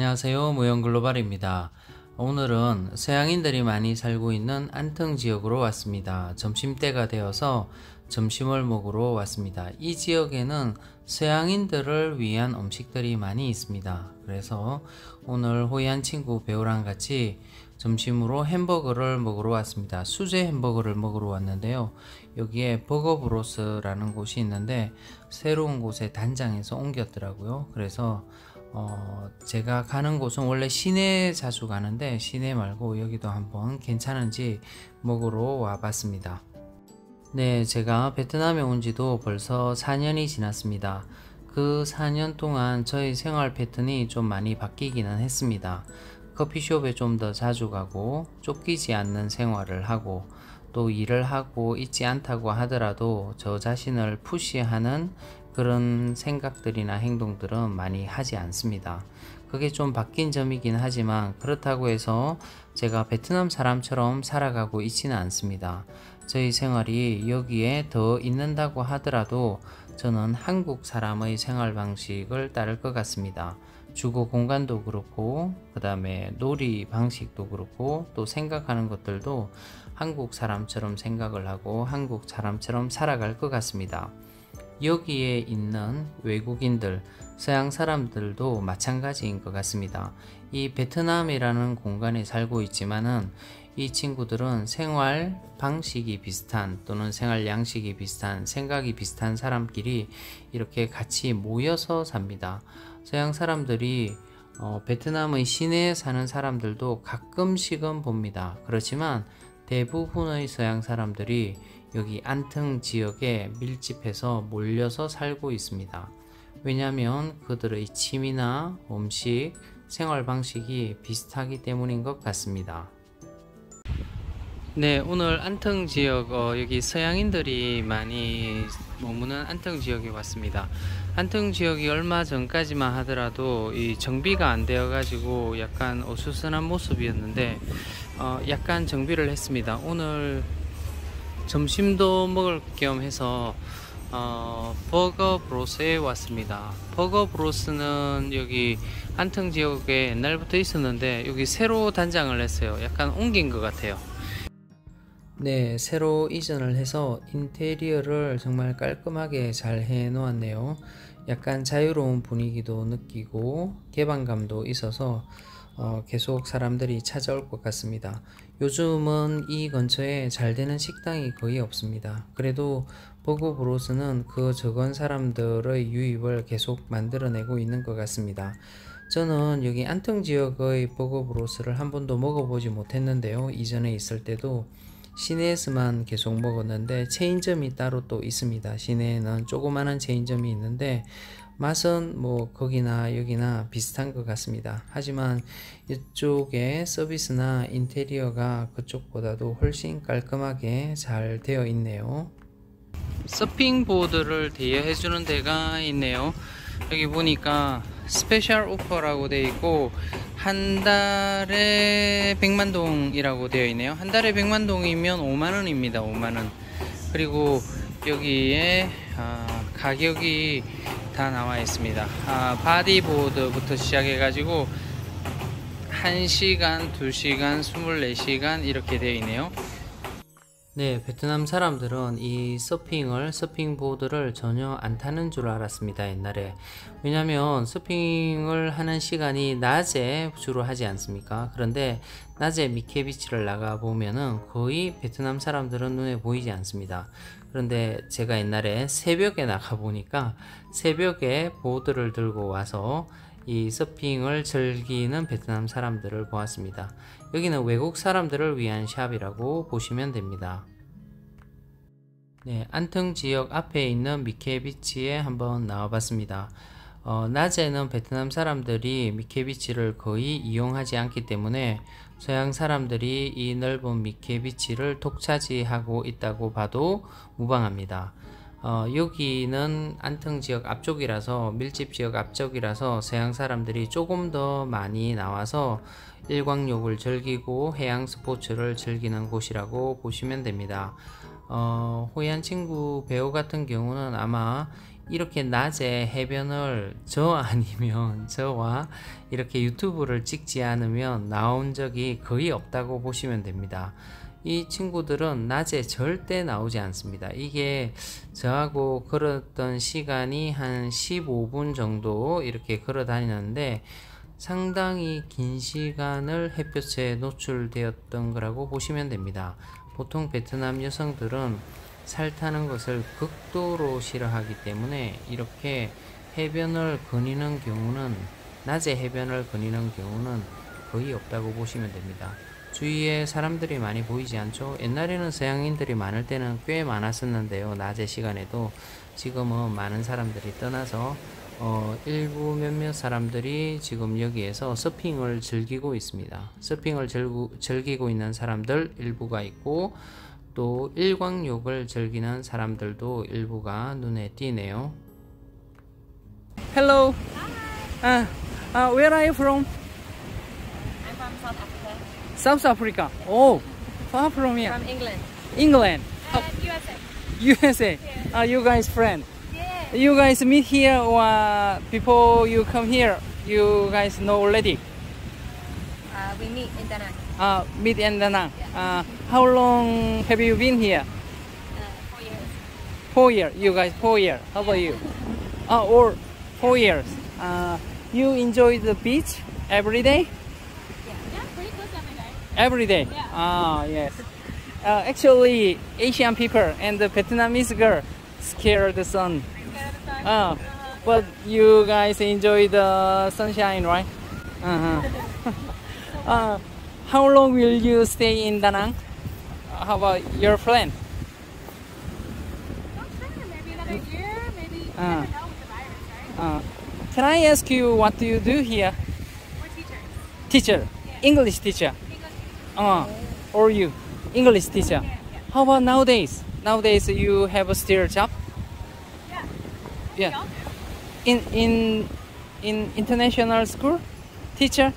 안녕하세요. 무형글로벌입니다. 오늘은 서양인들이 많이 살고 있는 안평 지역으로 왔습니다. 점심때가 되어서 점심을 먹으러 왔습니다. 이 지역에는 서양인들을 위한 음식들이 많이 있습니다. 그래서 오늘 호이안 친구 배우랑 같이 점심으로 햄버거를 먹으러 왔습니다. 수제 햄버거를 먹으러 왔는데요. 여기에 버거브로스라는 곳이 있는데 새로운 곳에 단장해서 옮겼더라고요. 그래서 제가 가는 곳은 원래 시내에 자주 가는데 시내 말고 여기도 한번 괜찮은지 먹으러 와봤습니다. 네, 제가 베트남에 온 지도 벌써 4년이 지났습니다. 그 4년 동안 저희 생활 패턴이 좀 많이 바뀌기는 했습니다. 커피숍에 좀 더 자주 가고 쫓기지 않는 생활을 하고 또 일을 하고 있지 않다고 하더라도 저 자신을 푸시하는 그런 생각들이나 행동들은 많이 하지 않습니다. 그게 좀 바뀐 점이긴 하지만 그렇다고 해서 제가 베트남 사람처럼 살아가고 있지는 않습니다. 저희 생활이 여기에 더 있는다고 하더라도 저는 한국 사람의 생활 방식을 따를 것 같습니다. 주거 공간도 그렇고 그 다음에 놀이 방식도 그렇고 또 생각하는 것들도 한국 사람처럼 생각을 하고 한국 사람처럼 살아갈 것 같습니다. 여기에 있는 외국인들, 서양 사람들도 마찬가지인 것 같습니다. 이 베트남이라는 공간에 살고 있지만은 이 친구들은 생활 방식이 비슷한 또는 생활 양식이 비슷한 생각이 비슷한 사람끼리 이렇게 같이 모여서 삽니다. 서양 사람들이 베트남의 시내에 사는 사람들도 가끔씩은 봅니다. 그렇지만 대부분의 서양 사람들이 여기 안평 지역에 밀집해서 몰려서 살고 있습니다. 왜냐하면 그들의 취미나 음식, 생활 방식이 비슷하기 때문인 것 같습니다. 네, 오늘 안평 지역 여기 서양인들이 많이 머무는 안평 지역에 왔습니다. 안평 지역이 얼마 전까지만 하더라도 이 정비가 안 되어 가지고 약간 어수선한 모습이었는데 약간 정비를 했습니다. 오늘 점심도 먹을 겸 해서 버거브로스에 왔습니다. 버거브로스는 여기 안평 지역에 옛날부터 있었는데 여기 새로 단장을 했어요. 약간 옮긴 것 같아요. 네, 새로 이전을 해서 인테리어를 정말 깔끔하게 잘 해 놓았네요. 약간 자유로운 분위기도 느끼고 개방감도 있어서 계속 사람들이 찾아올 것 같습니다. 요즘은 이 근처에 잘 되는 식당이 거의 없습니다. 그래도 버거브로스는 그 적은 사람들의 유입을 계속 만들어내고 있는 것 같습니다. 저는 여기 안평 지역의 버거브로스를 한 번도 먹어보지 못했는데요. 이전에 있을 때도 시내에서만 계속 먹었는데 체인점이 따로 또 있습니다. 시내에는 조그마한 체인점이 있는데 맛은 뭐 거기나 여기나 비슷한 것 같습니다. 하지만 이쪽에 서비스나 인테리어가 그쪽보다도 훨씬 깔끔하게 잘 되어 있네요. 서핑보드를 대여해 주는 데가 있네요. 여기 보니까 스페셜 오퍼라고 되어 있고 한 달에 100만동이라고 되어 있네요. 한 달에 100만동이면 5만원입니다. 5만원. 그리고 여기에 가격이 다 나와 있습니다. 바디보드부터 시작해 가지고 1시간, 2시간, 24시간 이렇게 되어 있네요. 네, 베트남 사람들은 이 서핑보드를 전혀 안 타는 줄 알았습니다, 옛날에. 왜냐면 서핑을 하는 시간이 낮에 주로 하지 않습니까? 그런데 낮에 미케비치를 나가 보면은 거의 베트남 사람들은 눈에 보이지 않습니다. 그런데 제가 옛날에 새벽에 나가 보니까 새벽에 보드를 들고 와서 이 서핑을 즐기는 베트남 사람들을 보았습니다. 여기는 외국 사람들을 위한 샵이라고 보시면 됩니다. 네, 안평 지역 앞에 있는 미케비치에 한번 나와봤습니다. 낮에는 베트남 사람들이 미케비치를 거의 이용하지 않기 때문에 서양 사람들이 이 넓은 미케비치를 독차지하고 있다고 봐도 무방합니다. 여기는 안평 지역 앞쪽이라서 밀집 지역 앞쪽이라서 서양 사람들이 조금 더 많이 나와서 일광욕을 즐기고 해양 스포츠를 즐기는 곳이라고 보시면 됩니다. 호이안 친구 배우 같은 경우는 아마 이렇게 낮에 해변을 저 아니면 저와 이렇게 유튜브를 찍지 않으면 나온 적이 거의 없다고 보시면 됩니다. 이 친구들은 낮에 절대 나오지 않습니다. 이게 저하고 걸었던 시간이 한 15분 정도 이렇게 걸어 다니는데 상당히 긴 시간을 햇볕에 노출되었던 거라고 보시면 됩니다. 보통 베트남 여성들은 살 타는 것을 극도로 싫어하기 때문에 이렇게 해변을 거니는 경우는, 낮에 해변을 거니는 경우는 거의 없다고 보시면 됩니다. 주위에 사람들이 많이 보이지 않죠? 옛날에는 서양인들이 많을 때는 꽤 많았었는데요. 낮에 시간에도. 지금은 많은 사람들이 떠나서 일부 몇몇 사람들이 지금 여기에서 서핑을 즐기고 있습니다. 서핑을 즐기고 있는 사람들 일부가 있고, 또 일광욕을 즐기는 사람들도 일부가 눈에 띄네요. Hello. Where are you from? I'm from South Africa. South Africa. Oh, far from here. From England. England. And USA. USA. Yeah. Are you guys friends? Yeah. You guys meet here or before you come here? You guys know already? We meet in Da Nang. Meet in Da Nang. How long have you been here? 4 years. 4 years. You guys 4 years. How about you? Or 4 years. You enjoy the beach every day? Yeah, pretty close every day. Every day. Yeah. Yes. Actually, Asian people and the Vietnamese girl scare the sun. Scared of the sun? But you guys enjoy the sunshine, right? How long will you stay in Da Nang? How about your friend? Not sure. Maybe another year. Maybe you Uh. never know with the virus, right? Can I ask you what do you do here? We're teachers. Teacher, Yeah. English teacher. English. Or you, English teacher. Yeah. How about nowadays? Nowadays you have a still job? Yeah. Yeah. We all do. In international school, teacher.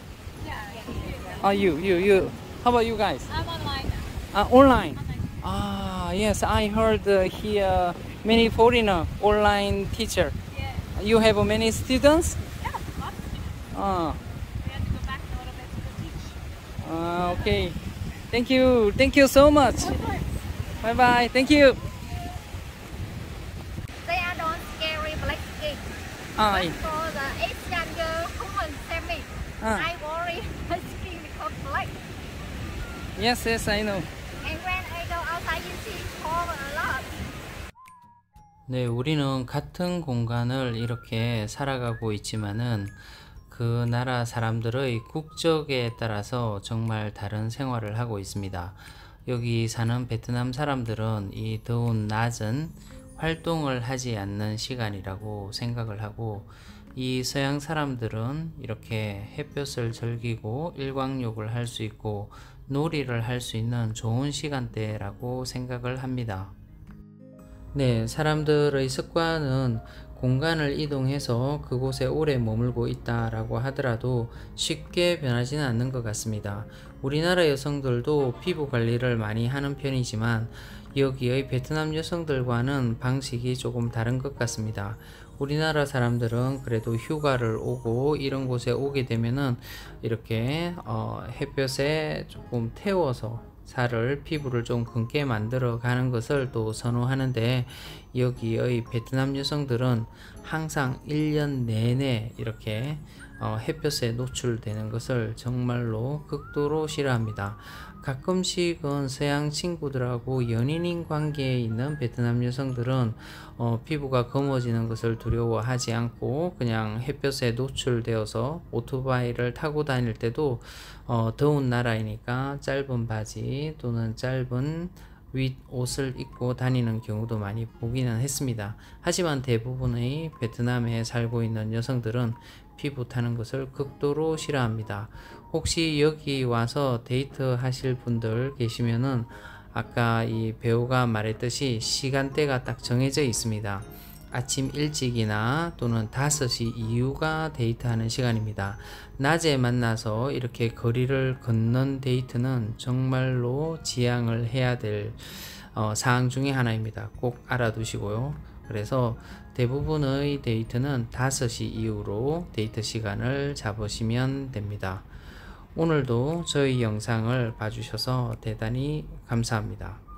Yeah. You. How about you guys? I'm online now. Online. Online. Yes, I heard here many foreigner online teacher. Yeah. You have many students? Yeah. Lots. Uh, We have to go back a little bit to teach. okay. Thank you so much. Of course. Bye bye. Thank you. They are not scary black skin. Ah, But for the Asian girl, woman, same me. I worry my skin becomes black. yes, I know. And when I go outside, you see cold a lot. 네, 우리는 같은 공간을 이렇게 살아가고 있지만은 그 나라 사람들의 국적에 따라서 정말 다른 생활을 하고 있습니다. 여기 사는 베트남 사람들은 이 더운 낮은 활동을 하지 않는 시간이라고 생각을 하고, 이 서양 사람들은 이렇게 햇볕을 즐기고 일광욕을 할 수 있고 놀이를 할 수 있는 좋은 시간대라고 생각을 합니다. 네, 사람들의 습관은 공간을 이동해서 그곳에 오래 머물고 있다라고 하더라도 쉽게 변하지는 않는 것 같습니다. 우리나라 여성들도 피부 관리를 많이 하는 편이지만 여기의 베트남 여성들과는 방식이 조금 다른 것 같습니다. 우리나라 사람들은 그래도 휴가를 오고 이런 곳에 오게 되면은 이렇게 햇볕에 조금 태워서 피부를 좀 굵게 만들어 가는 것을 또 선호하는데, 여기의 베트남 여성들은 항상 1년 내내 이렇게 햇볕에 노출되는 것을 정말로 극도로 싫어합니다. 가끔씩은 서양 친구들하고 연인인 관계에 있는 베트남 여성들은 피부가 검어지는 것을 두려워하지 않고 그냥 햇볕에 노출되어서 오토바이를 타고 다닐 때도 더운 나라이니까 짧은 바지 또는 짧은 윗옷을 입고 다니는 경우도 많이 보기는 했습니다. 하지만 대부분의 베트남에 살고 있는 여성들은 피부 타는 것을 극도로 싫어합니다. 혹시 여기 와서 데이트 하실 분들 계시면은 아까 이 배우가 말했듯이 시간대가 딱 정해져 있습니다. 아침 일찍이나 또는 5시 이후가 데이트하는 시간입니다. 낮에 만나서 이렇게 거리를 걷는 데이트는 정말로 지양을 해야 될 사항 중에 하나입니다. 꼭 알아두시고요. 그래서 대부분의 데이트는 5시 이후로 데이트 시간을 잡으시면 됩니다. 오늘도 저희 영상을 봐주셔서 대단히 감사합니다.